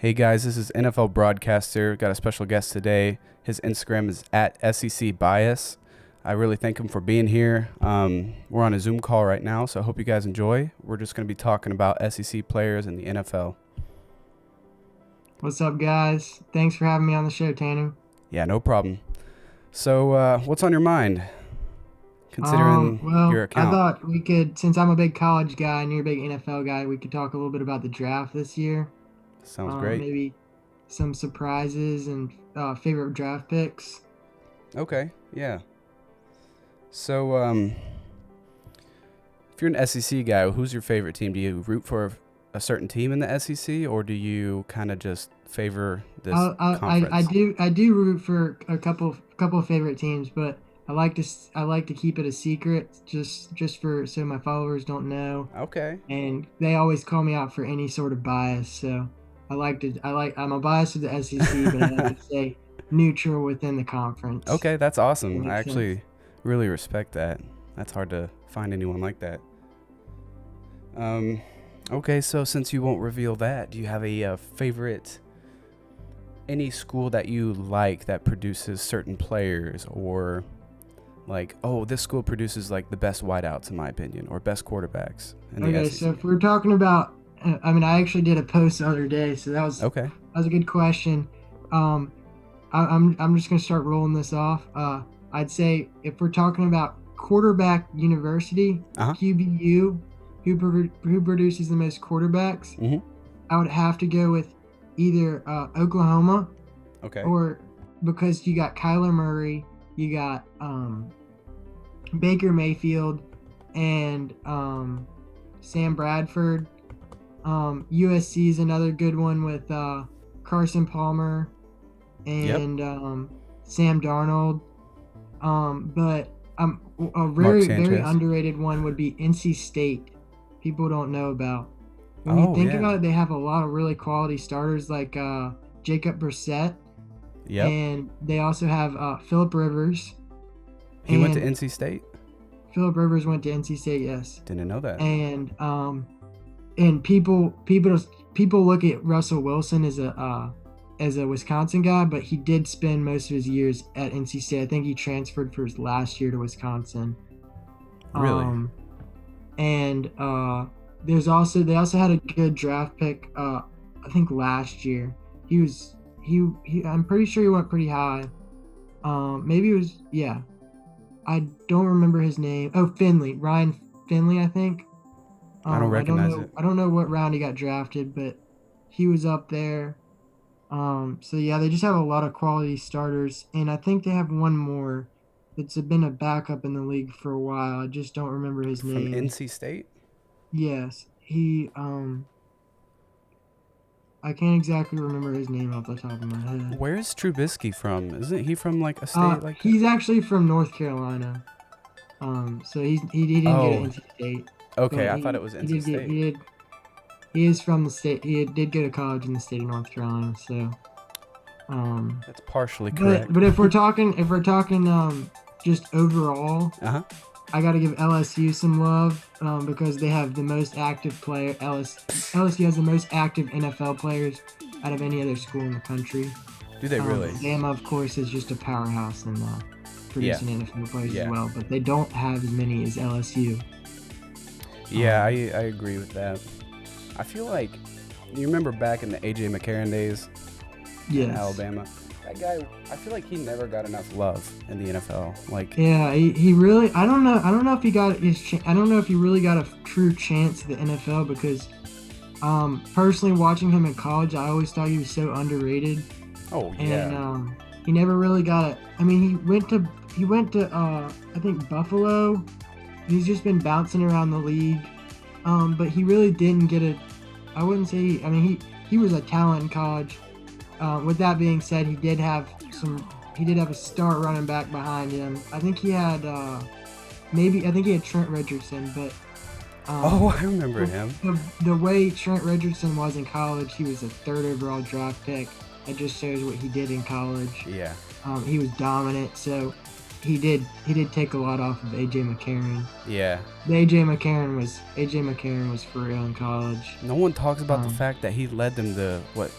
Hey guys, this is NFL broadcaster. Got a special guest today. His Instagram is at SECBias. I really thank him for being here. We're on a Zoom call right now, so I hope you guys enjoy. We're just going to be talking about SEC players in the NFL. What's up, guys? Thanks for having me on the show, Tanner. Yeah, no problem. So, what's on your mind, considering your I account? thought we could, since I'm a big college guy and you're a big NFL guy, we could talk a little bit about the draft this year. Sounds great. Maybe some surprises and favorite draft picks. Okay, yeah. So, if you're an SEC guy, who's your favorite team? Do you root for a certain team in the SEC, or do you kind of just favor this conference? I do root for a couple of favorite teams, but I like to keep it a secret just for so my followers don't know. Okay. And they always call me out for any sort of bias, so I'm a bias to the SEC, but I like to stay neutral within the conference. Okay, that's awesome. That I makes actually sense. really respect that. That's hard to find anyone like that. Okay, so since you won't reveal that, do you have a favorite, any school that you like that produces certain players, or like, oh, this school produces like the best wideouts in my opinion, or best quarterbacks in the Okay, SEC? so if we're talking about, I actually did a post the other day, so Okay. that was a good question. I'm just gonna start rolling this off. I'd say if we're talking about quarterback university, Uh-huh. QBU, who produces the most quarterbacks, Mhm. I would have to go with either Oklahoma, Okay. or because you got Kyler Murray, you got Baker Mayfield, and Sam Bradford. USC is another good one with Carson Palmer and Sam Darnold. But a very Sanchez. underrated one would be NC State. People don't know about. When you think about it, they have a lot of really quality starters like Jacob Brissett, Yep. and they also have Philip Rivers. He went to and NC State? Philip Rivers went to NC State, yes. Didn't know that. And people look at Russell Wilson as a Wisconsin guy, but he did spend most of his years at NC State. I think he transferred for his last year to Wisconsin. Really? And they also had a good draft pick. I think last year I'm pretty sure he went pretty high. Maybe it was, yeah. I don't remember his name. Oh, Ryan Finley, I think. I don't recognize it. I don't know what round he got drafted, but he was up there. So yeah, they just have a lot of quality starters, and I think they have one more that's been a backup in the league for a while. I just don't remember his From name. NC State? Yes, he I can't exactly remember his name off the top of my head. Where's Trubisky from? Isn't he from like a state like He's actually from North Carolina. So he didn't get Oh, NC State. okay, But I thought it was he NC did State. he is from the state. He did go to college in the state of North Carolina. So, That's partially correct. but if we're talking just overall, Uh-huh. I got to give LSU some love because they have the most active player. LSU has the most active NFL players out of any other school in the country. Do they really? Bama, of course, is just a powerhouse in producing NFL players Yeah. as well, but they don't have as many as LSU. Yeah, I agree with that. I feel like, you remember back in the A.J. McCarron days in Yes. Alabama? That guy, I feel like he never got enough love in the NFL. Like, Yeah, he really. I don't know if he got his. I don't know if he really got a true chance at the NFL because, personally, watching him in college, I always thought he was so underrated. oh yeah. And he never really got it. I mean, he went to I think Buffalo. And he's just been bouncing around the league. But he really didn't get a. I wouldn't say. He was a talent in college. With that being said, he did have a star running back behind him. I think he had Trent Richardson, but Oh, I remember him. the way Trent Richardson was in college, he was a third overall draft pick. It just shows what he did in college. Yeah. He was dominant, so he did take a lot off of AJ McCarron. Yeah. AJ McCarron was for real in college. No one talks about the fact that he led them to, what,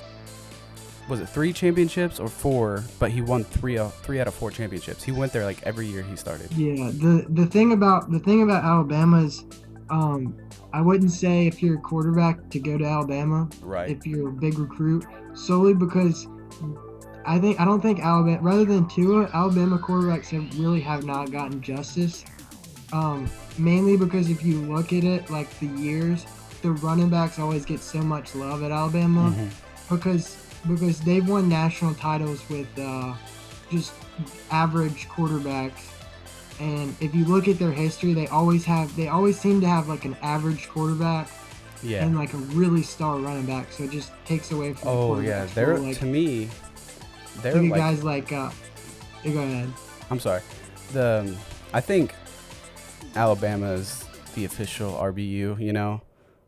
was it 3 championships or 4? But he won 3 out of 4 championships. He went there like every year he started. Yeah, the thing about Alabama is, I wouldn't say if you're a quarterback to go to Alabama Right. if you're a big recruit, solely because I don't think Alabama, rather than Tua, Alabama quarterbacks have not gotten justice. Mainly because if you look at it, like the years, the running backs always get so much love at Alabama because they've won national titles with just average quarterbacks. And if you look at their history, they always seem to have like an average quarterback Yeah. and like a really star running back. So it just takes away from the Oh yeah, quarterbacks. they're Like, to me, they're look at like. guys like go ahead. I'm sorry. I think Alabama is the official RBU. You know,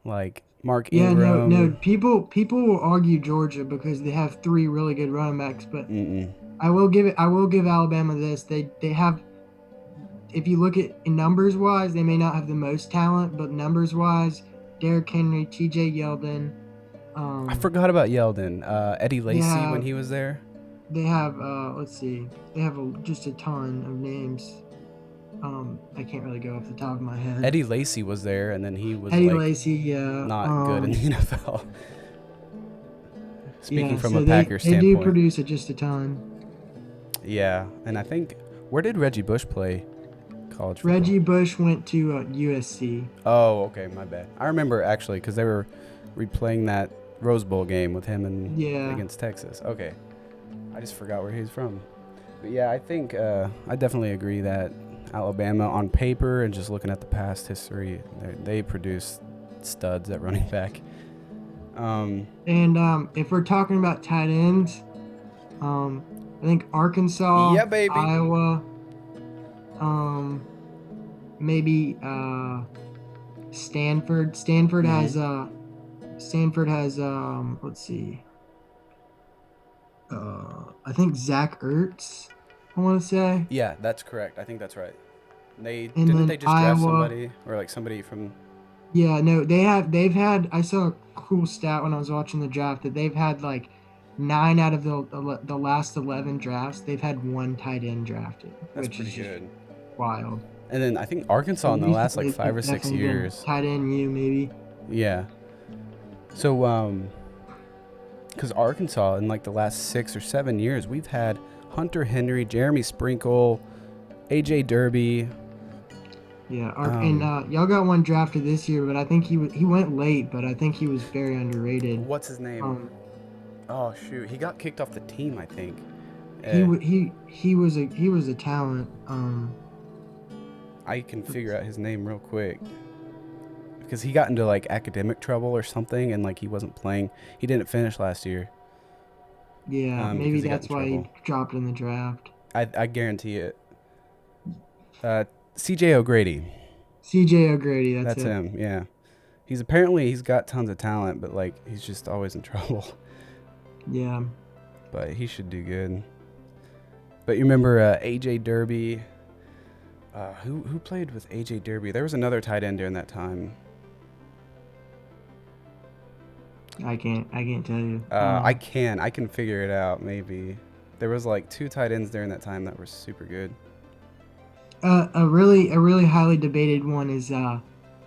like Mark Yeah, Ingram. no. People will argue Georgia because they have 3 really good running backs, but Mm-mm. I will give Alabama this. They have, if you look at numbers wise, they may not have the most talent, but numbers wise, Derrick Henry, T.J. Yeldon. I forgot about Yeldon. Eddie Lacy when have- he was there. They have let's see, they have just a ton of names. I can't really go off the top of my head. Eddie Lacy was there, and then he was Eddie like Lacy, yeah, not good in the NFL. Speaking from so a Packers they standpoint. do produce it just a ton. Yeah, and I think where did Reggie Bush play college football? Reggie Bush went to USC. Oh, okay, my bad. I remember actually because they were replaying that Rose Bowl game with him and against Texas. Okay, I just forgot where he's from. But yeah, I think I definitely agree that Alabama on paper and just looking at the past history, they produce studs at running back. And if we're talking about tight ends, I think Arkansas, Yeah, baby. Iowa, maybe Stanford. Stanford has let's see. I think Zach Ertz, I want to say. Yeah, that's correct. I think that's right. Didn't then they just draft Iowa. somebody or like somebody from? Yeah, no, they've had, I saw a cool stat when I was watching the draft that they've had like 9 out of the last 11 drafts, they've had 1 tight end drafted. That's which pretty is just good. wild. And then I think Arkansas in the last like 5 or 6 years. Tight end maybe. Yeah. So because Arkansas in like the last 6 or 7 years, we've had Hunter Henry, Jeremy Sprinkle, AJ Derby. Yeah, and y'all got one drafted this year, but I think he went late, but I think he was very underrated. What's his name? Oh shoot, he got kicked off the team, I think. He was a talent. I can figure out his name real quick because he got into like academic trouble or something, and like he wasn't playing. He didn't finish last year. Yeah, maybe that's why he dropped in the draft. I guarantee it. C.J. O'Grady. C.J. O'Grady, that's him. Yeah, he's got tons of talent, but like he's just always in trouble. Yeah. But he should do good. But you remember AJ Derby? Who played with AJ Derby? There was another tight end during that time. I can't tell you. I can figure it out. Maybe there was like 2 tight ends during that time that were super good. A really highly debated one is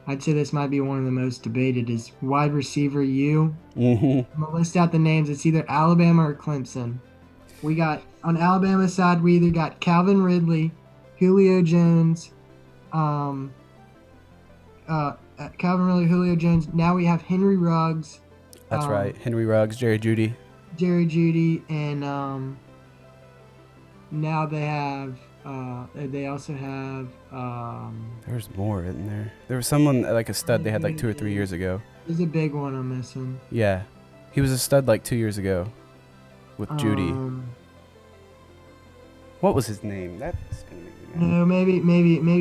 I'd say this might be one of the most debated is wide receiver U. Mm-hmm. I'm gonna list out the names. It's either Alabama or Clemson. We got on Alabama side, we either got Calvin Ridley, Julio Jones, Calvin Ridley, Julio Jones. Now we have Henry Ruggs. That's right, Henry Ruggs, Jerry Jeudy, and now they have. They also have. There's more, isn't there? There was someone like a stud they had like 2 or 3 years ago. There's a big one I'm missing. Yeah, he was a stud like 2 years ago with Jeudy. What was his name? That's gonna make me mad.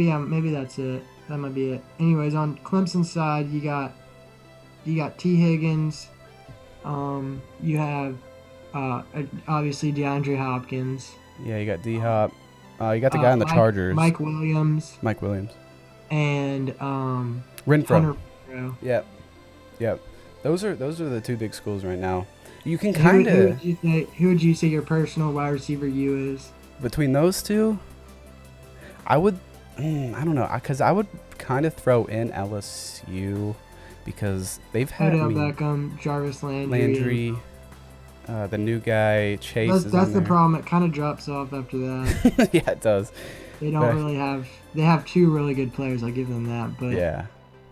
No, maybe that's it. That might be it. Anyways, on Clemson side, you got T. Higgins. You have obviously DeAndre Hopkins. Yeah, you got D-Hop. You got the guy on the Chargers. Mike Williams. And Renfro. Yep. Those are the 2 big schools right now. You can Who, kind who of would you say? Who would you say your personal wide receiver you is? between those two. I would, I don't know, because I would kind of throw in LSU because they've had, I Odell mean, Beckham, Jarvis Landry, the new guy Chase is That's on the there. problem. It kind of drops off after that. Yeah, it does. They But don't really have. They have two really good players. I'll give them that. But yeah,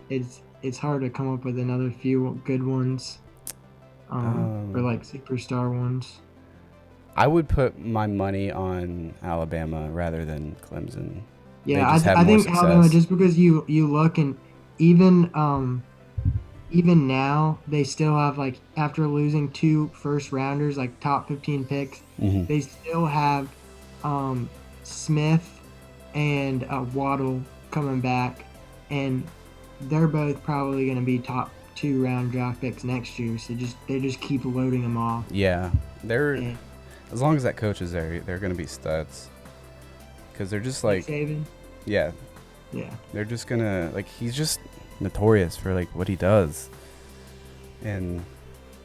it's hard to come up with another few good ones. Or like superstar ones. I would put my money on Alabama rather than Clemson. They Yeah, just have I more think Alabama, success. just because you look, and even even now they still have, like, after losing two first rounders, like top 15 picks, Hmm. they still have um Smith and Waddle coming back, and they're both probably going to be top 2 round draft picks next year. So they just keep loading them off. Yeah, they're And as long as that coach is there, they're gonna be studs. Cause they're just Nick like, Saban, yeah, yeah, they're just gonna like he's just notorious for like what he does. And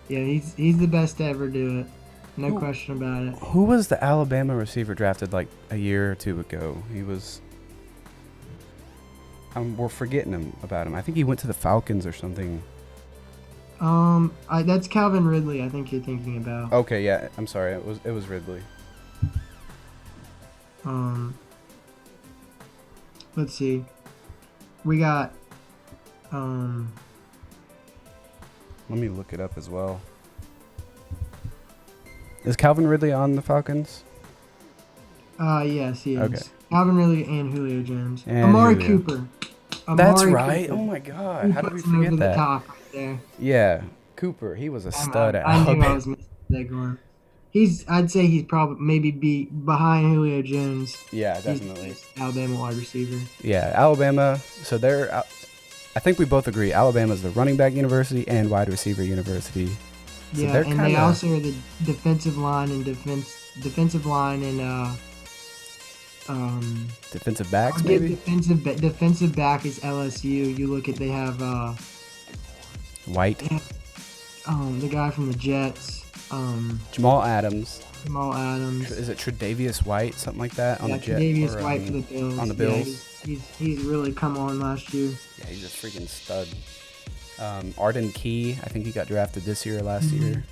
yeah, he's the best to ever do it, no who, question about it. who was the Alabama receiver drafted like a year or two ago? He was. We're forgetting about him. I think he went to the Falcons or something. That's Calvin Ridley. I think you're thinking about. Okay, yeah. I'm sorry. It was Ridley. Um, let's see. We got Let me look it up as well. Is Calvin Ridley on the Falcons? yes, he is. Okay. Calvin Ridley and Julio Jones. And Amari Julio. Cooper. That's Amari right. Cooper. Oh my God. He How did we puts him over forget the that? top right there. Yeah, Cooper. He was a stud at I knew I Alabama. was missing that one. I'd say he's probably maybe be behind Julio Jones. Yeah, He's the definitely. best Alabama wide receiver. Yeah, Alabama. So I think we both agree. Alabama's the running back university and wide receiver university. So Yeah, they're and they also are the defensive line and defensive backs, I'll give maybe. defensive back is LSU. You look at they have White, the guy from the Jets, Jamal Adams. Jamal Adams. Is it Tre'Davious White, something like that, on Yeah, the Jets? Tre'Davious White for the Bills. On the Yeah, Bills. he's really come on last year. Yeah, he's a freaking stud. Arden Key, I think he got drafted this year or last year.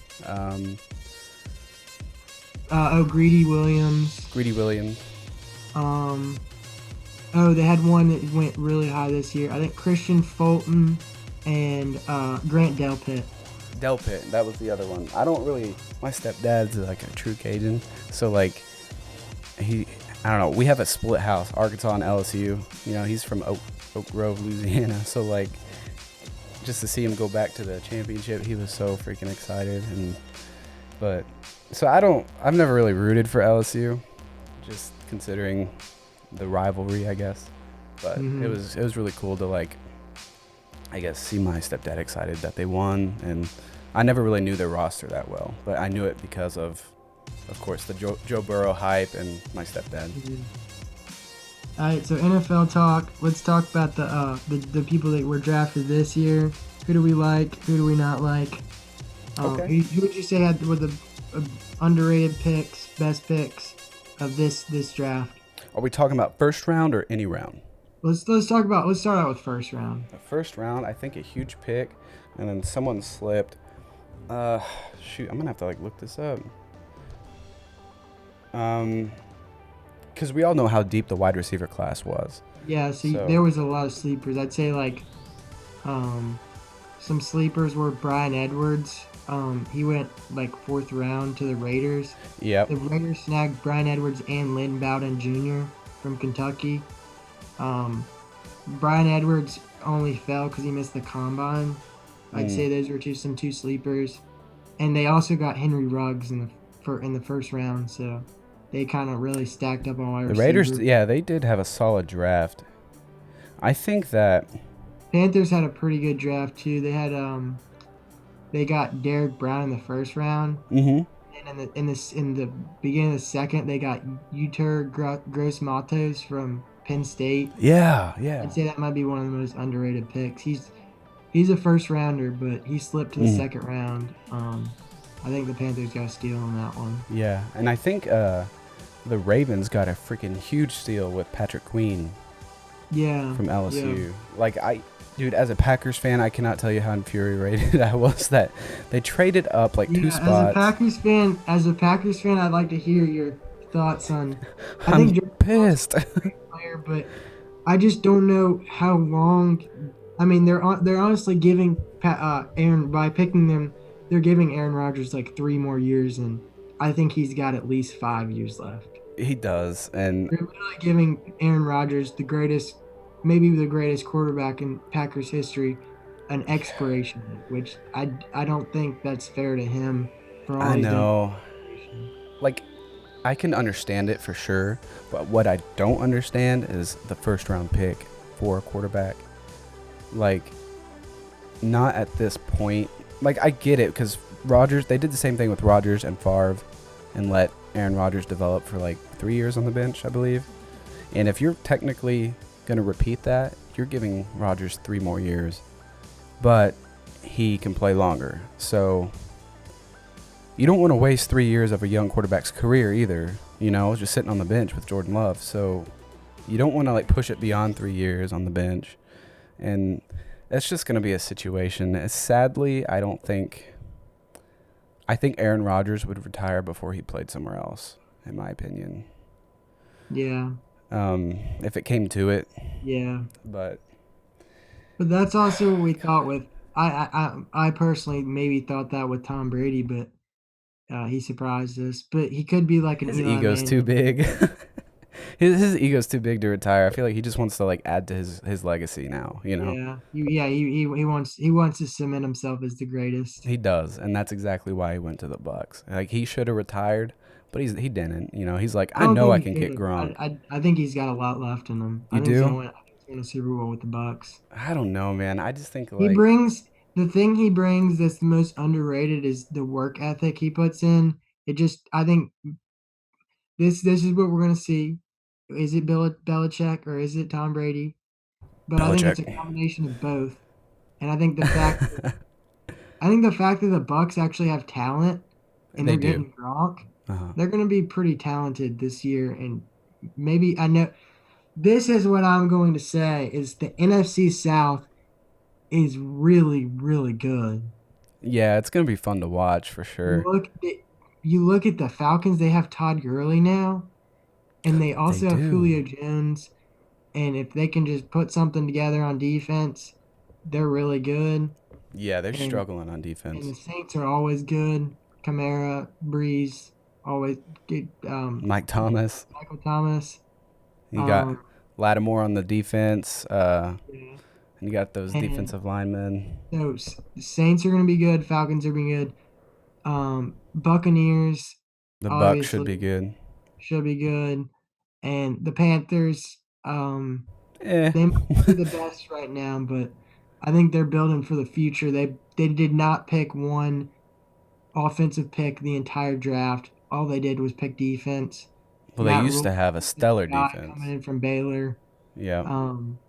Greedy Williams. Greedy Williams. They had one that went really high this year. I think Christian Fulton and Grant Delpit. Delpit, that was the other one. I don't really. My stepdad's like a true Cajun, so like I don't know. We have a split house, Arkansas and LSU. You know, he's from Oak Grove, Louisiana. So like, just to see him go back to the championship, he was so freaking excited. I've never really rooted for LSU, just considering the rivalry, I guess. But it was really cool to like, I guess, see my stepdad excited that they won. And I never really knew their roster that well, but I knew it because of course, the Joe Burrow hype and my stepdad. All right, so NFL talk. Let's talk about the people that were drafted this year. Who do we like? Who do we not like? Okay. Who would you say were the underrated picks, best picks of this draft? Are we talking about first round or any round? Let's start out with first round. The first round, I think a huge pick, and then someone slipped. Shoot, I'm gonna have to like look this up. Because we all know how deep the wide receiver class was. Yeah, so there was a lot of sleepers. I'd say like, some sleepers were Brian Edwards. He went like 4th round to the Raiders. Yep. The Raiders snagged Brian Edwards and Lynn Bowden Jr. from Kentucky. Brian Edwards only fell because he missed the combine. I'd say those were some two sleepers, and they also got Henry Ruggs in the first round, so they kind of really stacked up on wide receiver. The Raiders, yeah, they did have a solid draft. I think that Panthers had a pretty good draft too. They had they got Derek Brown in the first round, and in the beginning of the second, they got Yetur Gross-Matos from Penn State. Yeah. I'd say that might be one of the most underrated picks. He's a first rounder, but he slipped to the second round. I think the Panthers got a steal on that one. Yeah, and I think the Ravens got a freaking huge steal with Patrick Queen Yeah, from yeah, LSU. Dude, as a Packers fan, I cannot tell you how infuriated I was that they traded up like two yeah. spots. As a Packers fan, I'd like to hear your thoughts on. I I'm think Jordan Love's pissed. a great player, but I just don't know how long. I mean, they're honestly giving Aaron by picking them. They're giving Aaron Rodgers like 3 more years, and I think he's got at least 5 years left. He does, and They're literally giving Aaron Rodgers the greatest, maybe the greatest quarterback in Packers history, an expiration date, which I don't think that's fair to him for all I he's done. know, like, I can understand it for sure, but what I don't understand is the first round pick for a quarterback. Like, not at this point. Like, I get it because Rodgers, they did the same thing with Rodgers and Favre and let Aaron Rodgers develop for like 3 years on the bench, I believe. And if you're technically going to repeat that, you're giving Rodgers 3 more years, but he can play longer. So you don't want to waste 3 years of a young quarterback's career either, just sitting on the bench with Jordan Love. So you don't want to like push it beyond 3 years on the bench. And that's just going to be a situation. Sadly, I think Aaron Rodgers would retire before he played somewhere else, in my opinion. Yeah, If it came to it, yeah. but But that's also what we thought with. I personally maybe thought that with Tom Brady, but he surprised us. But he could be like an his Eli ego's too Manning. big. his ego's too big to retire. I feel like he just wants to like add to his legacy now. Yeah, he wants to cement himself as the greatest. He does, and that's exactly why he went to the Bucks. Like he should have retired, but he didn't. He's like, I I don't know think I he can should get have. Gronk. I think he's got a lot left in him. You do? I think he's gonna win a Super Bowl with the Bucks. I don't know, man. I just think He like brings the thing he brings that's the most underrated is the work ethic he puts in. I think this is what we're gonna see. Is it Bill Belichick or is it Tom Brady? But I think it's Belichick. a combination of both. And I think the fact that the Bucks actually have talent and They they're do. getting Gronk, Uh-huh. they're going to be pretty talented this year. And maybe I know this is what I'm going to say is the NFC South is really, really good. Yeah, it's gonna be fun to watch for sure. Look, at- you look at the Falcons, they have Todd Gurley now, and they They also have do. Julio Jones. And if they can just put something together on defense, they're really good. Yeah, they're And struggling on and the defense. Saints are always good. Kamara, Breeze, always good. Mike Thomas. Michael Thomas. You got Um, Lattimore on the defense. yeah. And you got those And defensive linemen. so Saints are going to be good. Falcons are being good. Buccaneers The Bucks should obviously be good. should be good. And the Panthers, Eh. they might be the best right now, but I think they're building for the future. They did not pick one offensive pick the entire draft. All they did was pick defense. Well, they Matt used Rule to have a is the stellar guy defense. coming in from Baylor. Yeah. Um,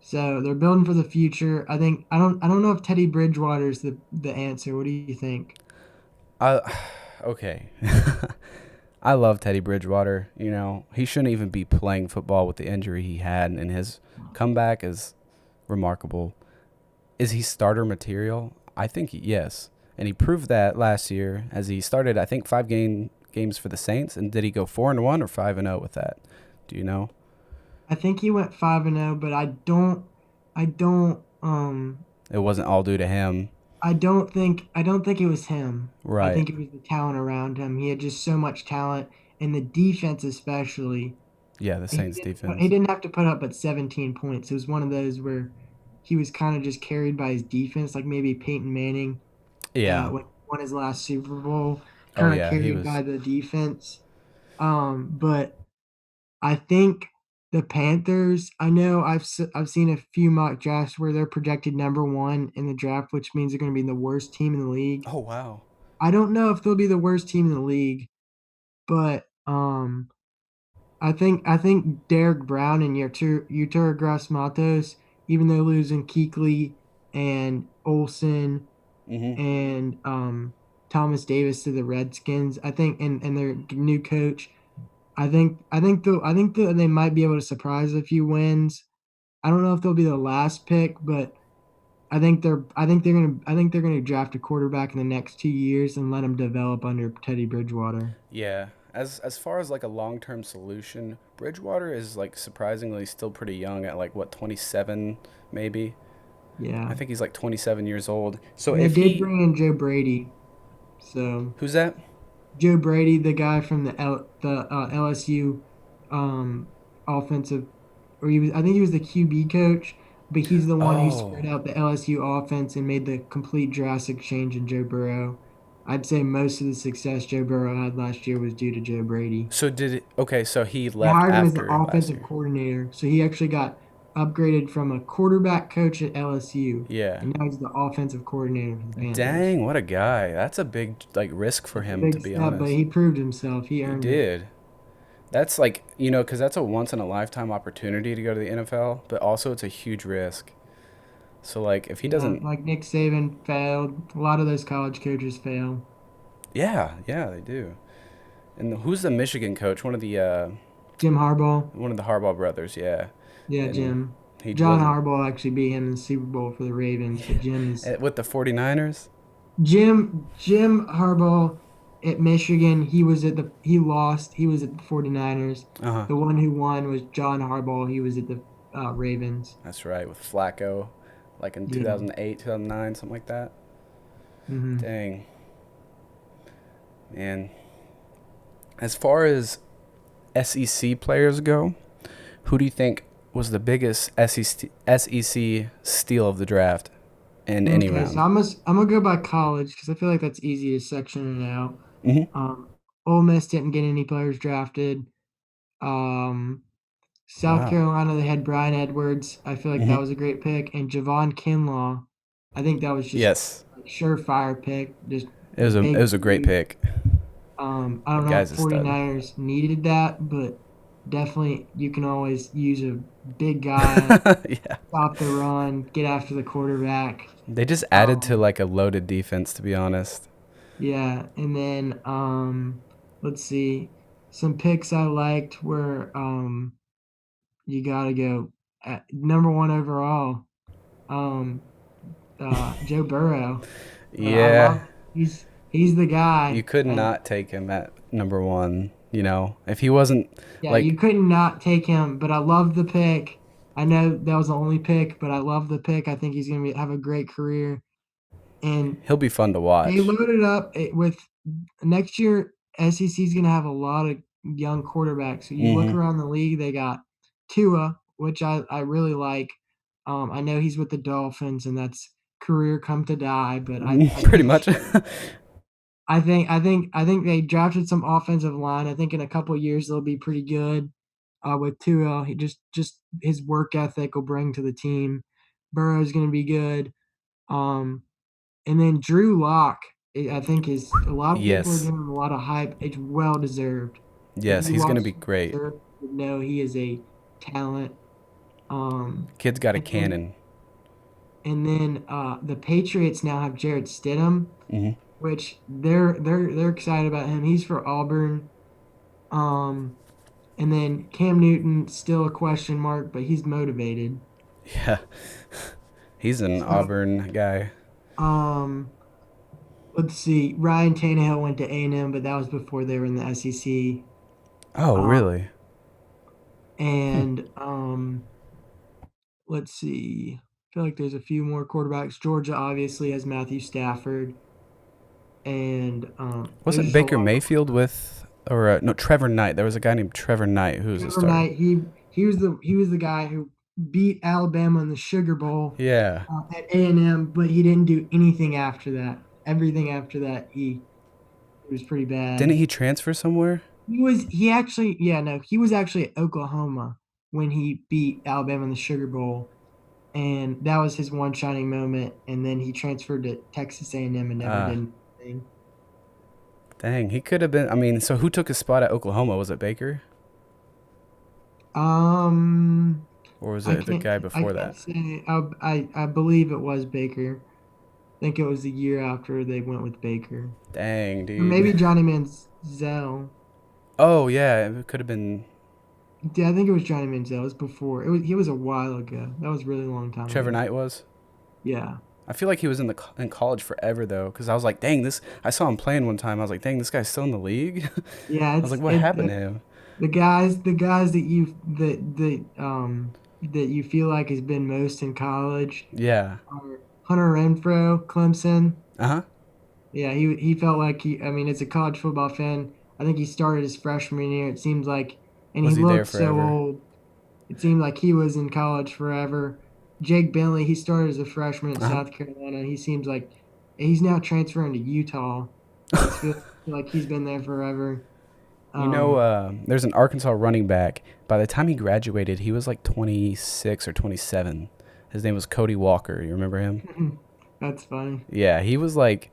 so they're building for the future. I don't know if Teddy Bridgewater is the answer. What do you think? I okay. I love Teddy Bridgewater. He shouldn't even be playing football with the injury he had, and his comeback is remarkable. Is he starter material? I think yes, and he proved that last year as he started. I think games for the Saints, and did he go 4-1 or 5-0 with that? Do you know? I think he went 5-0, but I don't It wasn't all due to him, I don't think it was him. I right? think it was the talent around him. He had just so much talent, and the defense especially. Yeah, the Saints He defense. didn't have to put up but 17 points. It was one of those where he was kind of just carried by his defense, like maybe Peyton Manning Yeah. when he won his last Super Bowl, Oh kind of yeah, he carried was. by the defense. But I think the Panthers. I know I've seen a few mock drafts where they're projected number one in the draft, which means they're going to be the worst team in the league. Oh wow. I don't know if they'll be the worst team in the league, but I think Derek Brown and Yetur Gross-Matos, even though losing Keekly and Olsen Mhm. and Thomas Davis to the Redskins. I think, and their new coach. I think they might be able to surprise a few wins. I don't know if they'll be the last pick, but I think they're gonna draft a quarterback in the next 2 years and let him develop under Teddy Bridgewater. Yeah. As far as like a long term solution, Bridgewater is like surprisingly still pretty young at like what 27 maybe. I Yeah, think he's like 27 years old. So and they if did he, bring in Joe Brady. So who's that? Joe Brady, the guy from the LSU offensive, or I think he was the QB coach, but he's the one who Oh, spread out the LSU offense and made the complete drastic change in Joe Burrow. I'd say most of the success Joe Burrow had last year was due to Joe Brady. so did it, okay, so he They left hired him as the after last offensive year. coordinator, so he actually got upgraded from a quarterback coach at LSU, Yeah. and now he's the offensive coordinator for the Panthers. Dang, what a guy. That's a big like risk for It's a him to big be step, but honest. he proved himself. He He earned it. did. That's like, cuz that's a once in a lifetime opportunity to go to the NFL, but also it's a huge risk. So like if he Yeah, doesn't. like Nick Saban failed. A lot of those college coaches fail. Yeah, yeah, they do. And who's the Michigan coach? Jim Harbaugh. One of the Harbaugh brothers, yeah. Yeah, And Jim. he John wasn't Harbaugh actually beat him in the Super Bowl for the Ravens, but with the 49ers. Jim Harbaugh at Michigan. He lost. He was at the 49ers. Uh-huh. The one who won was John Harbaugh. He was at the Ravens. That's right, with Flacco like in Yeah. 2008, 2009, something like that. hmm Dang. Man, as far as SEC players go, who do you think was the biggest SEC steal of the draft in any Okay, so round? I'm gonna go by college because I feel like that's easy to section it out. Hmm. Um, Ole Miss didn't get any players drafted. Um, South Wow. Carolina, they had Brian Edwards. I feel like that Hmm. was a great pick. And Javon Kinlaw, I think that was just Yes, a surefire pick, just it a was it big was a great dude. pick. I The don't know guy's if a stud. 49ers needed that, but definitely you can always use a big guy, Yeah, stop the run, get after the quarterback. they just added to Um, like a loaded defense, to be honest. yeah, and then let's see. Some picks I liked were you gotta go at number one overall. Um, Joe Burrow. I Yeah, love he's the you guy. could And not take him at number one. If he wasn't yeah, you like, couldn't not take him. But I love the pick. I know that was the only pick, but I love the pick. I think he's gonna have a great career. And he'll be fun to they watch. loaded up with next year. SEC is gonna have a lot of young quarterbacks. So you look Hmm. around the league, they got Tua, which I really like. I know he's with the Dolphins, and that's career come to die. But I Pretty think much. I think they drafted some offensive line. I think in a couple of years they'll be pretty good. With Tua, he just his work ethic will bring to the team. Burrow's going to be good. Um, and then Drew Lock, I think is a lot of people are Yes. giving him a lot of hype. It's well deserved. If Yes, you he's gonna watch be him great. serve, you know he is a talent. Um, Kid's got a and then cannon. the Patriots now have Jarrett Stidham, Hmm. which they're excited about him. He's for Auburn. Um, and then Cam Newton still a question mark, but he's motivated. Yeah, he's an So Auburn guy. um, let's see. Ryan Tannehill went to A&M, but that was before they were in the SEC. Oh, Um, really? and let's see. I feel like there's a few more quarterbacks. Georgia obviously has Matthew Stafford, and there's Wasn't just a Baker lot of Mayfield with, or no, Trevor Knight? There was a guy named Trevor Knight who was a Trevor starter. Knight. He was the guy who beat Alabama in the Sugar Bowl Yeah. at A&M, but he didn't do anything after that. Everything after that, he was pretty Didn't bad. he transfer somewhere? He actually yeah no he was actually at Oklahoma when he beat Alabama in the Sugar Bowl, and that was his one shining moment. And then he transferred to Texas A&M and never Ah, did anything. dang, he could have been. I mean, so who took his spot at Oklahoma? Was it Baker, Um, or was I it the can't guy I before can't that? say. I believe it was Baker. think it was the year after they went with Baker. Dang, Or dude. maybe Johnny Manziel. Oh yeah, it could have been Yeah, I think it was Johnny Manziel. It was before. He was a while ago. That was a really long time Trevor ago. Knight was. Yeah. I feel like he was in college forever though, because I was like, dang, this. I saw him playing one time. I was like, dang, this guy's still in the league. I Yeah, was like, it's what it happened to him? the guys that you feel like has been most in college Yeah. are Hunter Renfro, Clemson. Uh huh. Yeah, he felt like I mean, as a college football fan, I think he started his freshman year. It seems like, and he Was he there looked so forever? old. It seemed like he was in college forever. Jake Bentley, he started as a freshman at Uh huh. South Carolina. He seems like he's now transferring to Utah. It's feel like he's been there forever. Um, There's an Arkansas running back. By the time he graduated, he was like 26 or 27. His name was Cody Walker. You remember him? that's funny. Yeah, he was like,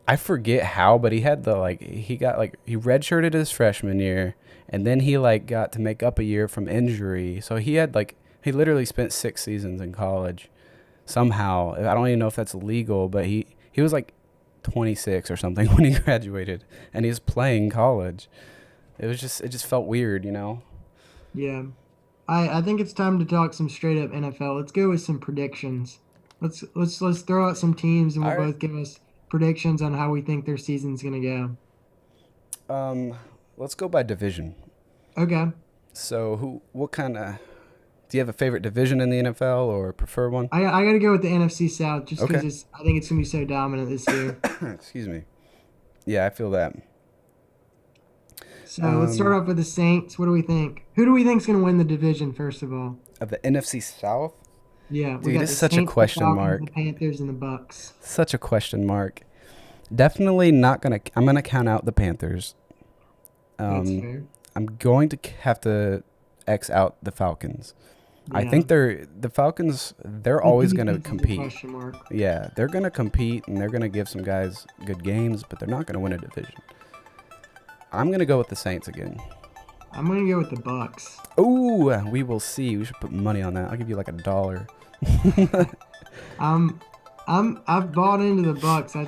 I forget how, but he had the like he got like he redshirted his freshman year, and then he like got to make up a year from injury. So he had like he literally spent 6 seasons in college somehow. I don't even know if that's legal, but he was like 26 or something when he graduated, and he's playing college. It just felt weird. Yeah. I think it's time to talk some straight up NFL. Let's go with some predictions. Let's throw out some teams and we'll All right. both give us predictions on how we think their season's gonna go. Um, let's go by division. Okay. So what kind of do you have a favorite division in the NFL or prefer one? I gotta go with the NFC South just because Okay. it's I think it's gonna be so dominant this year. Excuse me. Yeah, I feel that. So let's start Um, off with the Saints. What do we think? Who do we think's gonna win the division first of all? of the NFC South, Yeah, we dude, got this the is such a Saints, the question Falcons, the mark. Panthers, and the Bucks. Such a question mark. Definitely not gonna. I'm gonna count out the Panthers. That's Um, fair. I'm going to have to X out the Falcons. I Yeah. think the Falcons. They're The always gonna defense is a compete. question mark. Yeah, they're gonna compete and they're gonna give some guys good games, but they're not gonna win a division. I'm gonna go with the Saints again. I'm gonna go with the Bucks. Ooh, we will see. We should put money on that. I'll give you like $1. I'm I've bought into the Bucks. I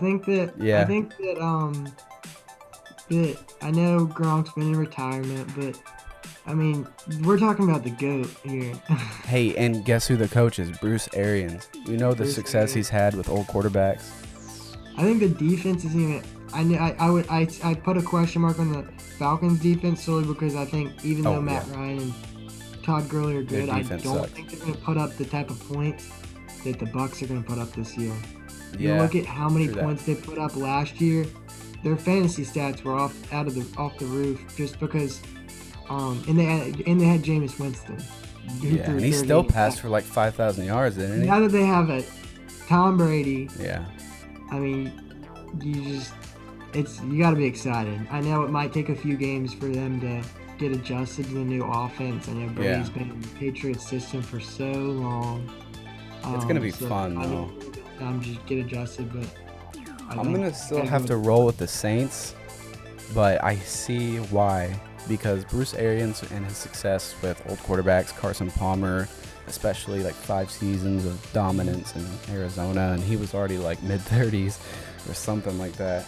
Yeah. think that I know Gronk's been in retirement, but I mean we're talking about the GOAT here. Hey, and guess who the coach is? Bruce Arians. You know the Bruce success Arians. he's had with old quarterbacks. I think the defense is even. I put a question mark on the Falcons defense solely because I think even though Oh yeah, Matt Ryan and Todd Gurley are their good, I defense don't sucks. think they're going to put up the type of points that the Bucks are going to put up this year. You Yeah, look at how many true that. points they put up last year. Their fantasy stats were off the roof just because and they had Jameis Winston who Yeah, threw and he 30 still games passed back. for like 5,000 yards, didn't Now he? that they have a Tom Brady, Yeah, I mean, you just you got to be excited. I know it might take a few games for them to get adjusted to the new offense. I know yeah. Brady's been in the Patriots system for so long. It's gonna be So fun I need a though. little bit of time to get adjusted, but I'm gonna still gotta go have with to roll with the Saints, but I see why. Because Bruce Arians and his success with old quarterbacks, Carson Palmer, especially like 5 seasons of dominance in Arizona, and he was already like mid 30s or something like that.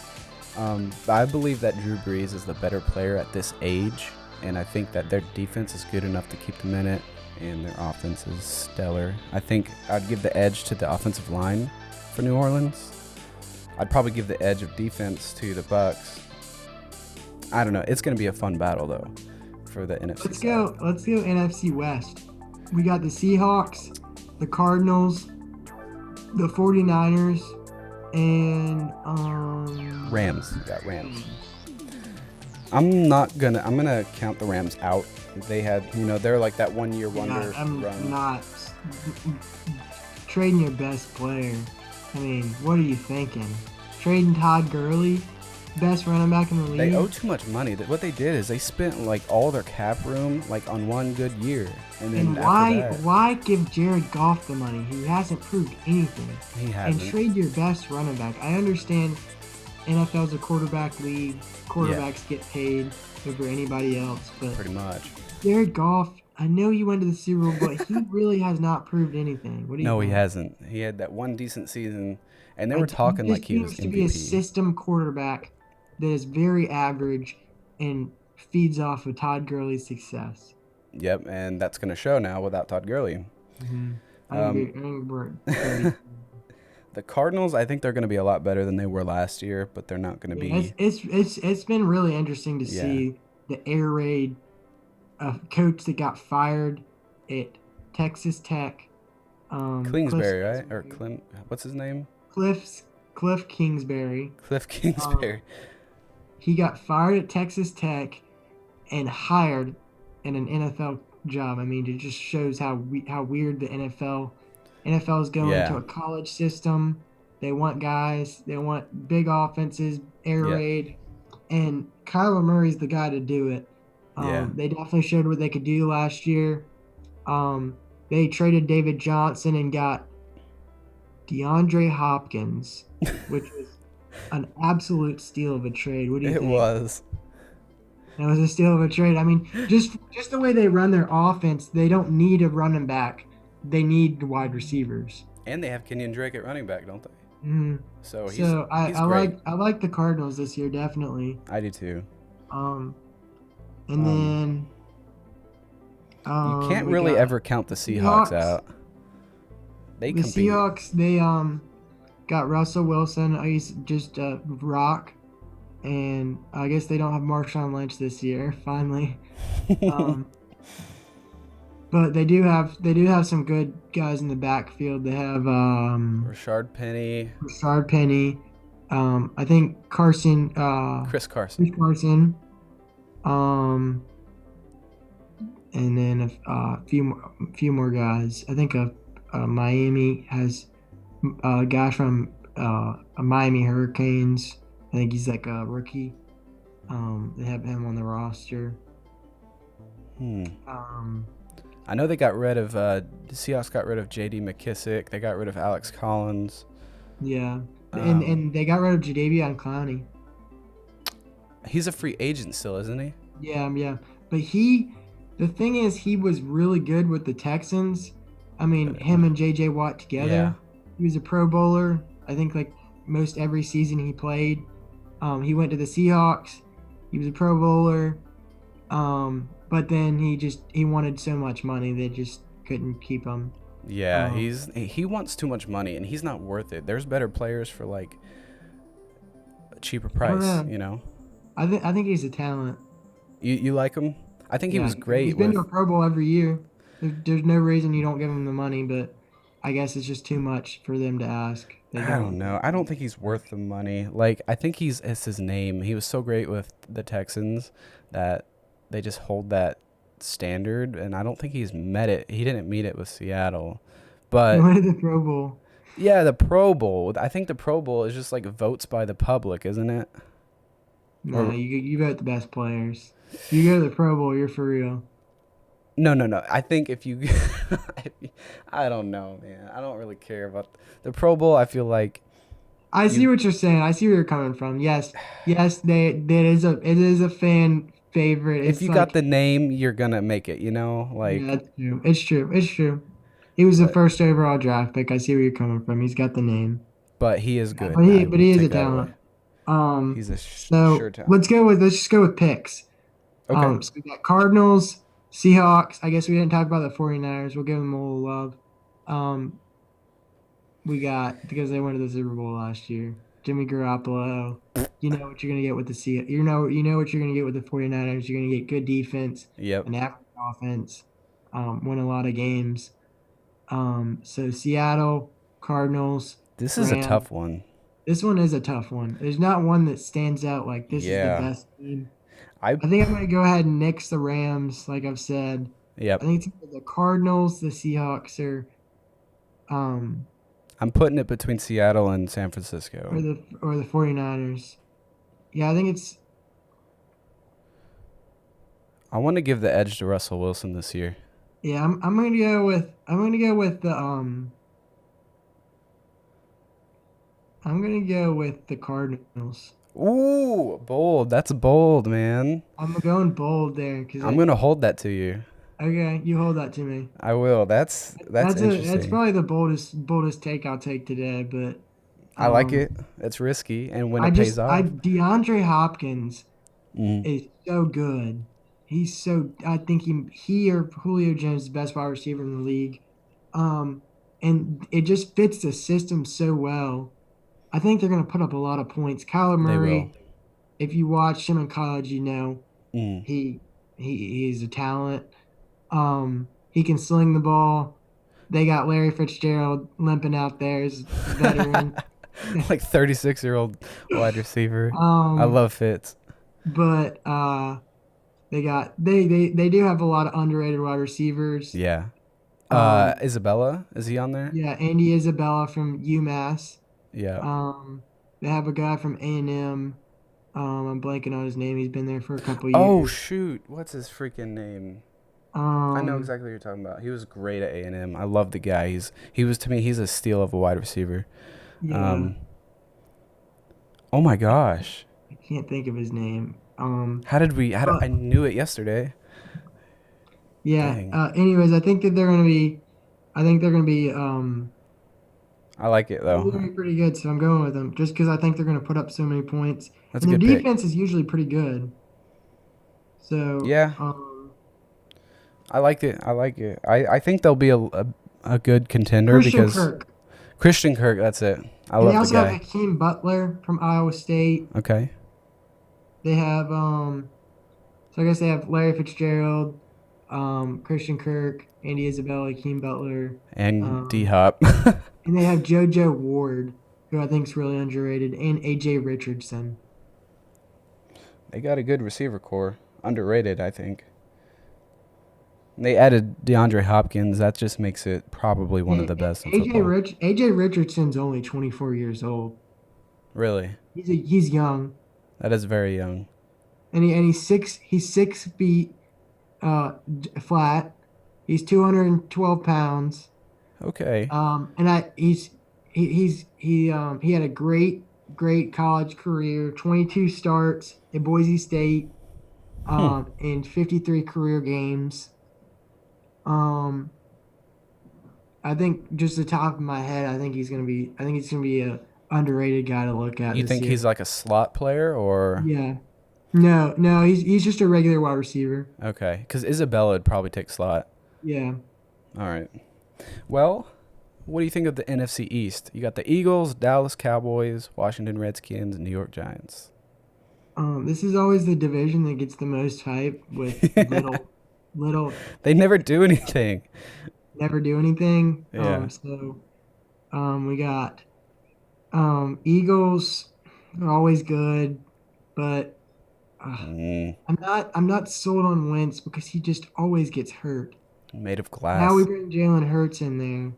I believe that Drew Brees is the better player at this age, and I think that their defense is good enough to keep them in it, and their offense is stellar. I think I'd give the edge to the offensive line for New Orleans. I'd probably give the edge of defense to the Bucks. I don't know. It's going to be a fun battle though for the NFC Let's South. go. Let's go NFC West. We got the Seahawks, the Cardinals, the 49ers, and Rams. We got Rams. I'm gonna count the Rams out. They had, they're like that 1 year wonder I'm run. not trading your best player. I mean, what are you thinking? Trading Todd Gurley, best running back in the league. They owe too much money. What they did is they spent like all their cap room like on one good year, and then And after that, why give Jared Goff the money? He hasn't proved anything. he And hasn't. trade your best running back. I understand NFL's a quarterback league. Quarterbacks get paid over anybody else, but Pretty much. Jared Goff, I know he went to the Super Bowl, but he really has not proved anything. What do you No, he think? hasn't. He had that one decent season And they were He talking like just he was seems to be a MVP. system quarterback that is very average and feeds off of Todd Gurley's success. Yep, and that's going to show now without Todd Gurley. Mm-hmm. Um, I think Gurley. the Cardinals, I think they're going to be a lot better than they were last year, but they're not going to Yeah, be. it's been really interesting to Yeah, see the air raid coach that got fired at Texas Tech, Cliff Kingsbury, right? Or Kingsbury, Clem? What's his name? Cliff Kingsbury. Cliff Um, Kingsbury. he got fired at Texas Tech and hired in an NFL job. I mean, it just shows how weird the NFL is going to Yeah. a college system. They want guys, they want big offenses, air Yep. raid, and Kyler Murray's the guy to do it. Yeah. They definitely showed what they could do last year. Um, they traded David Johnson and got DeAndre Hopkins, which was an absolute steal of a trade. What do you It think? was. That was a steal of a trade. I mean, just the way they run their offense, they don't need a running back. They need wide receivers. And they have Kenyon Drake at running back, don't they? Hmm. So So he's great. I like the Cardinals this year definitely. I do too. Um, and Um, then you can't we really got ever count the Seahawks Seahawks. out. They The compete. Seahawks they got Russell Wilson. He's just rock, and I guess they don't have Marshawn Lynch this year. Finally, um, but they do have some good guys in the backfield. They have Rashard Penny, Rashard Penny. I think Chris Chris Carson. Carson. And then a few more guys. I think Miami has a guy from Miami Hurricanes. I think he's like a rookie. They have him on the roster. Hmm. Um, I know they got rid of the Seahawks got rid of J.D. McKissick. They got rid of Alex Collins. yeah, Um, and they got rid of Jadeveon Clowney. He's a free agent still, isn't he? Yeah. But the thing is, he was really good with the Texans. I mean, him and J.J. Watt together. Yeah. He was a Pro Bowler. I think like most every season he played. He went to the Seahawks. He was a Pro Bowler. But then he wanted so much money they just couldn't keep him. Yeah, Um, he wants too much money and he's not worth it. There's better players for like a cheaper price, know. you know. I think he's a talent. You like him? I think he Yeah, was great He's been with to a Pro Bowl every year. There's no reason you don't give him the money, but I guess it's just too much for them to ask. They I don't know. I don't think he's worth the money. Like I think it's his name. He was so great with the Texans that they just hold that standard and I don't think he's met it. He didn't meet it with Seattle. He But went to the Pro Bowl. yeah, the Pro Bowl. I think the Pro Bowl is just like votes by the public, isn't it? No, Or you got the best players. You go to the Pro Bowl, you're for real. no. I think if you I don't know, man. I don't really care about the Pro Bowl. I feel like I see you what you're saying. I see where you're coming from. Yes, it is a fan favorite. if It's you got like the name, you're gonna make it, you know? yeah, Like it's true. It's true. It's true. He was the but first overall draft pick. I see where you're coming from. He's got the name. but he is Yeah, good. I but will he is a take that away. talent. Um, He's a sure so talent. let's just go with picks. Okay. So we got Cardinals, Seahawks. I guess we didn't talk about the 49ers. We'll give them a little love. Um, we got because they went to the Super Bowl last year. Jimmy Garoppolo. You know what you're gonna get with the you know what you're gonna get with the 49ers. You're gonna get good defense, Yep. an average offense, win a lot of games. So Seattle, Cardinals, This is a Rams. tough one. This one is a tough one. There's not one that stands out like this is the Yeah. best team. I I think I'm gonna go ahead and nix the Rams, like I've said. I Yep. think it's either the Cardinals, the Seahawks, um I'm putting it between Seattle and San Francisco. or the 49ers. Yeah, I think it's I want to give the edge to Russell Wilson this year. yeah, I'm gonna go with the I'm gonna go with the Cardinals. Ooh, bold. That's bold, man. I'm going bold there because I'm gonna hold that to you. okay, you hold that to me. I will. That's That's interesting. probably the boldest take I'll take today, but I like it. It's risky, and when I it pays just I off, DeAndre Hopkins mm, is so good. I think he or Julio Jones is the best wide receiver in the league. Um, and it just fits the system so well. I think they're going to put up a lot of points. Kyler they will. Murray, if you watch him in college, Mm. he he's a talent. He can sling the ball. They got Larry Fitzgerald limping out there as veteran. Like 36-year-old wide receiver. I um, love Fitz. but they do have a lot of underrated wide receivers. Yeah. Um, Isabella, is he on there? yeah, Andy Isabella from UMass. Yeah. Um, they have a guy from A&M. I'm blanking on his name. He's been there for a couple Oh years. shoot, what's his freaking name? I know Um, exactly what you're talking about. He was great at A&M. I love the guy. He was to me. He's a steal of a wide receiver. yeah, Um. Oh my gosh. I can't think of his name. How did we? How did, But I knew it yesterday. yeah. Dang. Anyways, I think that they're gonna be. I think they're gonna be. I like it I think they're though. gonna be pretty good. So I'm going with them just because I think they're gonna put up so many points, That's a and their good pick. defense is usually pretty good. So Yeah, I liked it. I like it. I think they'll be a good contender Christian because Kirk, Christian Kirk. That's it. I and they love the also have guy. Hakeem Butler from Iowa State. Okay. They have so I guess they have Larry Fitzgerald, Christian Kirk, Andy Isabella, Hakeem Butler, And D um, Hop. and they have JoJo Ward, who I think is really underrated, and AJ Richardson. They got a good receiver core. Underrated, I think. They added DeAndre Hopkins. That just makes it probably one of the best in football. AJ Richardson's only 24 years old. Really, He's young, that is very young. and he's 6 feet flat. He's 212 pounds. Okay. And I he had a great college career. 22 starts at Boise State. Hmm. In 53 career games. Um, I think just the top of my head, I think he's gonna be a underrated guy to look at You this think year. he's like a slot player or Yeah. No, he's just a regular wide receiver. okay? Because Isabella would probably take slot. Yeah. All right. Well, what do you think of the NFC East? You got the Eagles, Dallas Cowboys, Washington Redskins, and New York Giants. This is always the division that gets the most hype with little They never do anything. never do anything. Yeah. We got Eagles are always good, but Mm, I'm not sold on Wentz because he just always gets hurt. made of Now we glass. bring Jalen Hurts in there.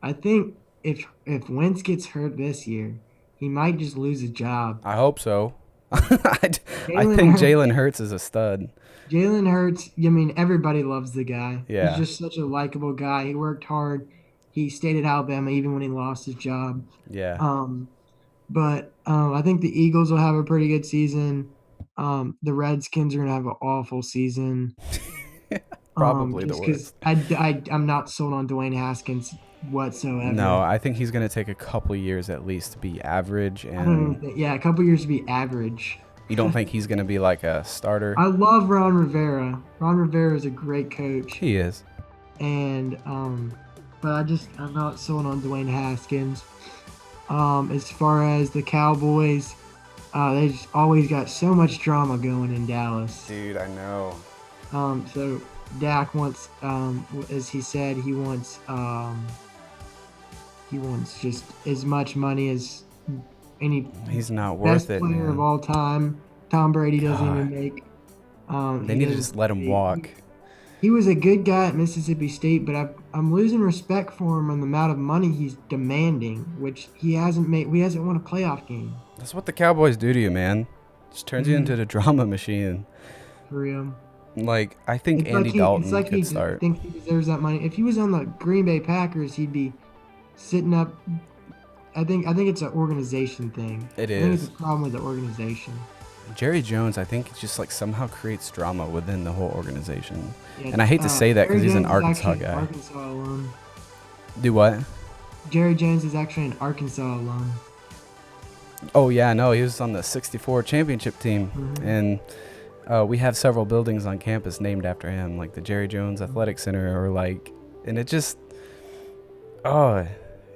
I think if Wentz gets hurt this year, he might just lose his job. I hope so. I Jalen think Hurts, Jalen Hurts is a stud. Jalen Hurts. I mean, everybody loves the guy. He's Yeah. just such a likable guy. He worked hard. He stayed at Alabama even when he lost his job. Yeah. But I think the Eagles will have a pretty good season. The Redskins are gonna have an awful season. Probably the Just because worst. I'm not sold on Dwayne Haskins No, whatsoever. I think he's going to take a couple years at least to be average, I don't even and think, yeah, a couple years to be average. you don't think he's going to be like a starter? I love Ron Rivera. Ron Rivera is a great coach, He is. and but I'm not sold on Dwayne Haskins. As far as the Cowboys, they just always got so much drama going in Dallas. Dude, I know. So Dak wants, as he said, he wants just as much money as any He's not best worth it, player of man. all time. Tom Brady doesn't even God. make. They He need to doesn't just let him make- walk. He was a good guy at Mississippi State, but I'm losing respect for him on the amount of money he's demanding, which he hasn't made. He hasn't won a playoff game That's what the Cowboys do to you, man. Just turns you into the drama machine. for real. Like, I think It's Andy like Dalton could he start. thinks he deserves that money. If he was on the Green Bay Packers, he'd be sitting up. I think it's an organization thing. It I think it's is. a problem with the organization. Jerry Jones, I think, just like somehow creates drama within the whole organization. Yeah, And I hate to say that because Jerry he's an Jones is Arkansas actually an guy. Arkansas alum. Do what? Jerry Jones is actually an Arkansas alum. Oh yeah, no, he was on the '64 championship team, Mhm. and we have several buildings on campus named after him, like the Jerry Jones Athletic Center, or like, and it just, oh,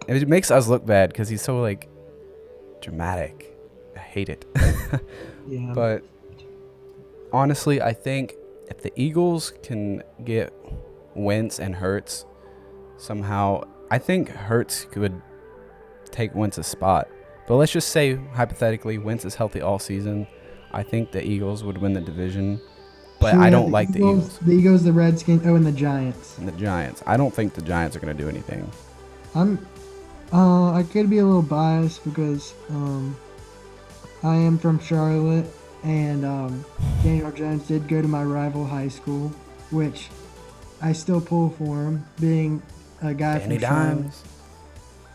it makes us look bad because he's so like dramatic. I hate it. Yeah. But honestly, I think if the Eagles can get Wentz and Hurts somehow, I think Hurts could take Wentz's spot. But let's just say, hypothetically, Wentz is healthy all season. I think the Eagles would win the division, but So we I have don't like the Eagles The Eagles, the Redskins, oh, and the Giants. and the Giants. I don't think the Giants are going to do anything. I'm, I could be a little biased because I am from Charlotte, and Daniel Jones did go to my rival high school, which I still pull for him, being a guy Danny from Charlotte. Dimes.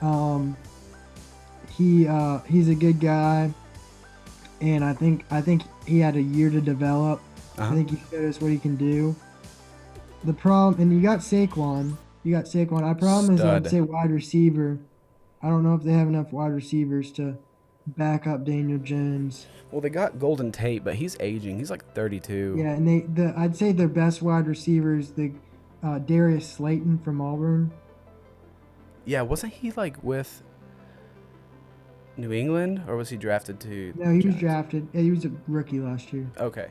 Um, he's a good guy, and I think he had a year to develop. I Uh-huh. think he showed us what he can do. The problem, and you got Saquon. You got Saquon. Our problem is, I'd Stud. say, wide receiver. I don't know if they have enough wide receivers to back up Daniel Jones. Well, they got Golden Tate, but he's aging. He's like 32. Yeah, and I'd say their best wide receivers, the Darius Slayton from Auburn. Yeah, wasn't he like with New England, or was he drafted to No, he was Giants? drafted. Yeah, he was a rookie last year. Okay.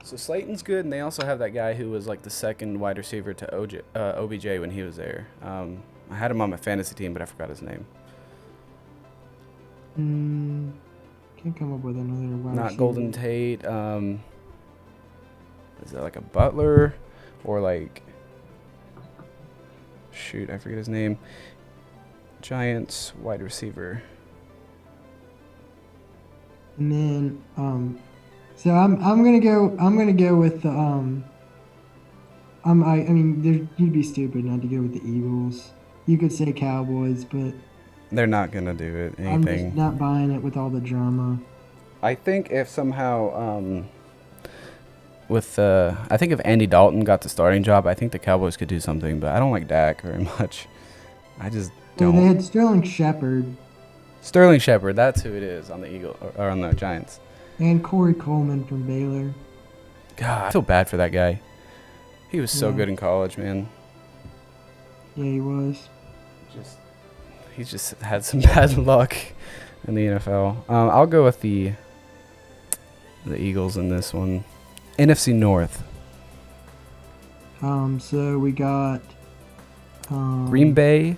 So Slayton's good, and they also have that guy who was like the second wide receiver to OBJ when he was there. I had him on my fantasy team, but I forgot his name. Mm, can't come up with another wide Not receiver. Golden Tate. Is it like a Butler, or like, shoot, I forget his name. Giants wide receiver. And then so I'm gonna go with the I mean you'd be stupid not to go with the Eagles. You could say Cowboys, but They're not gonna do it. I'm just Anything. not buying it with all the drama. I think if somehow I think if Andy Dalton got the starting job, I think the Cowboys could do something. But I don't like Dak very much. I just Well, they don't. had Sterling Shepard Sterling Shepard, that's who it is on the Eagle or on the Giants. and Corey Coleman from Baylor. God, I feel bad for that guy. He was so Yeah, good in college, man. yeah, he was. Just he's just had some bad luck in the NFL. I'll go with the Eagles in this one. NFC North: So we got Green Bay, Green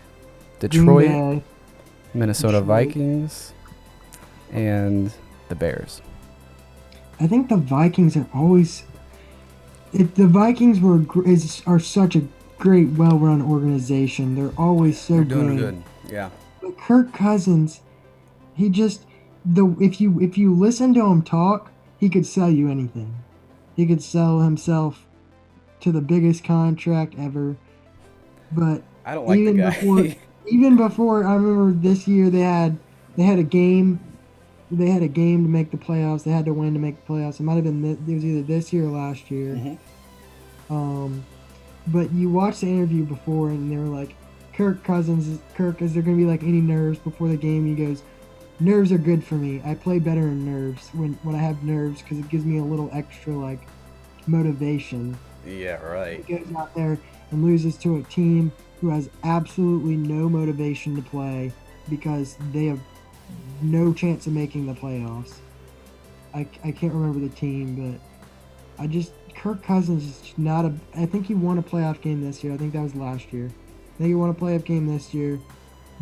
Detroit, Bay, Minnesota Detroit. Vikings, and the Bears. I think the Vikings are always. If the Vikings are such a great, well-run organization, they're always so They're doing good. good. Yeah. But Kirk Cousins, he just the if you listen to him talk, he could sell you anything. He could sell himself to the biggest contract ever. But I don't like the even before, guy. even before, I remember this year they had a game. They had a game to make the playoffs. They had to win to make the playoffs. It might have been it was either this year or last year. hmm Um, but you watched the interview before, and they were like, Kirk, is there going to be like any nerves before the game? He goes, nerves are good for me. I play better in nerves when I have nerves because it gives me a little extra like motivation. Yeah, right. He goes out there and loses to a team who has absolutely no motivation to play because they have no chance of making the playoffs. I can't remember the team, but Kirk Cousins is just not a. I think he won a playoff game this year. I think that was last year. I think he won a playoff game this year,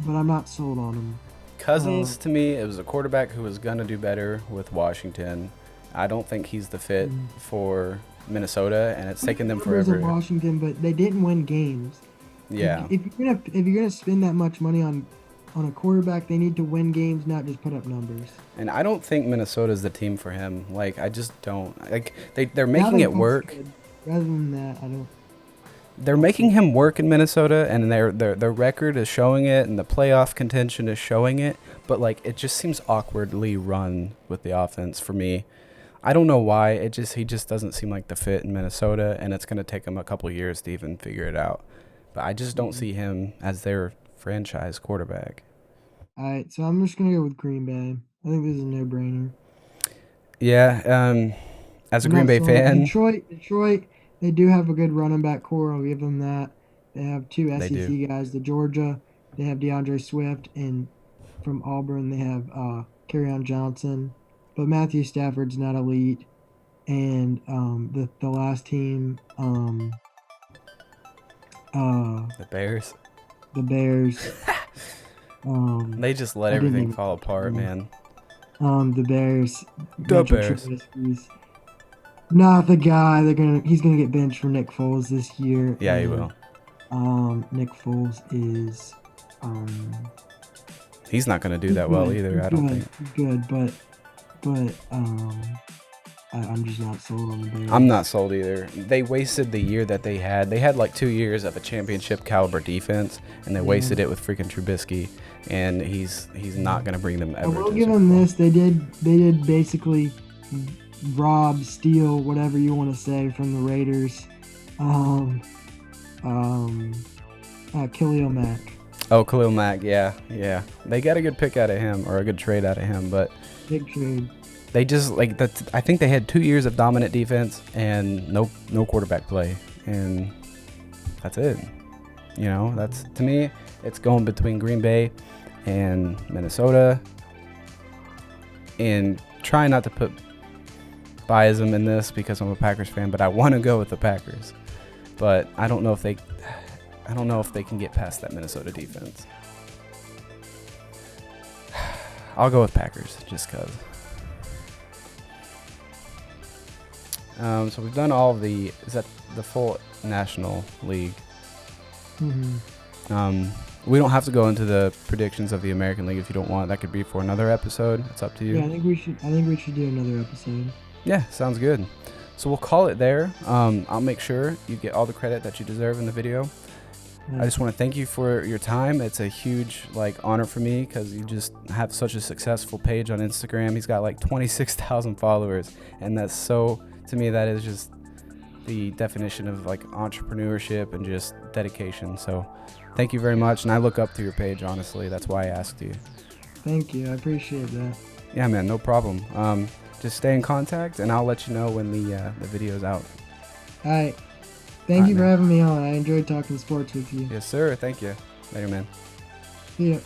but I'm not sold on him. Cousins, Um, to me, it was a quarterback who was going to do better with Washington. I don't think he's the fit mm, for Minnesota, and it's taken them numbers in forever. Washington, but they didn't win games. Yeah. If you're gonna spend that much money on a quarterback, they need to win games, not just put up numbers. And I don't think Minnesota's the team for him. Like, I just don't. Like, they're Now making they it both work. good. Rather than that, They're making him work in Minnesota, and their record is showing it, and the playoff contention is showing it. But like, it just seems awkwardly run with the offense for me. I don't know why. He just doesn't seem like the fit in Minnesota, and it's gonna take him a couple years to even figure it out. But I just don't Mhm. see him as their franchise quarterback. All right, so I'm just gonna go with Green Bay. I think this is a no-brainer. Yeah. As a I'm Green not Bay sold. fan, Detroit, they do have a good running back core. I'll give them that. They have two they do. SEC guys. The Georgia, they have DeAndre Swift, and from Auburn, they have Kerryon Johnson. But Matthew Stafford's not elite. And the last team, The Bears. the Bears. They just let I didn't everything even fall apart, man. the Bears. The Mitchell Bears. Trubisky's not the guy. He's gonna get benched for Nick Foles this year. Yeah, he will. Nick Foles is He's not going to do he's that well good. either, He's I don't good. think. He's good, but I'm just not sold on the Bears. I'm not sold either. They wasted the year that they had. They had like 2 years of a championship caliber defense, and they wasted it with freaking Trubisky. And he's not going to bring them ever. I will to the give Super them Bowl. this. They did basically rob, steal, whatever you want to say from the Raiders. Khalil Mack. Oh, Khalil Mack, yeah. They got a good pick out of him, or a good trade out of him, but Big trade. they just like that. I think they had 2 years of dominant defense and no quarterback play, and that's it. You know, that's, to me, it's going between Green Bay and Minnesota, and try not to put biasm in this because I'm a Packers fan, but I want to go with the Packers. But I don't know if they can get past that Minnesota defense. I'll go with Packers just because. So we've done all of the, is that the full National League? Mm-hmm. We don't have to go into the predictions of the American League if you don't want. That could be for another episode. It's up to you. Yeah, I think we should do another episode. Yeah, sounds good. So we'll call it there. I'll make sure you get all the credit that you deserve in the video. I just want to thank you for your time. It's a huge honor for me because you just have such a successful page on Instagram. He's got like 26,000 followers, and that's so, to me, that is just the definition of entrepreneurship and just dedication. So thank you very much, and I look up to your page, honestly. That's why I asked you. Thank you. I appreciate that. Yeah, man, no problem. Just stay in contact, and I'll let you know when the video's out. All right. Thank you for having me on. I enjoyed talking sports with you. Yes, sir. Thank you. Later, man. See ya.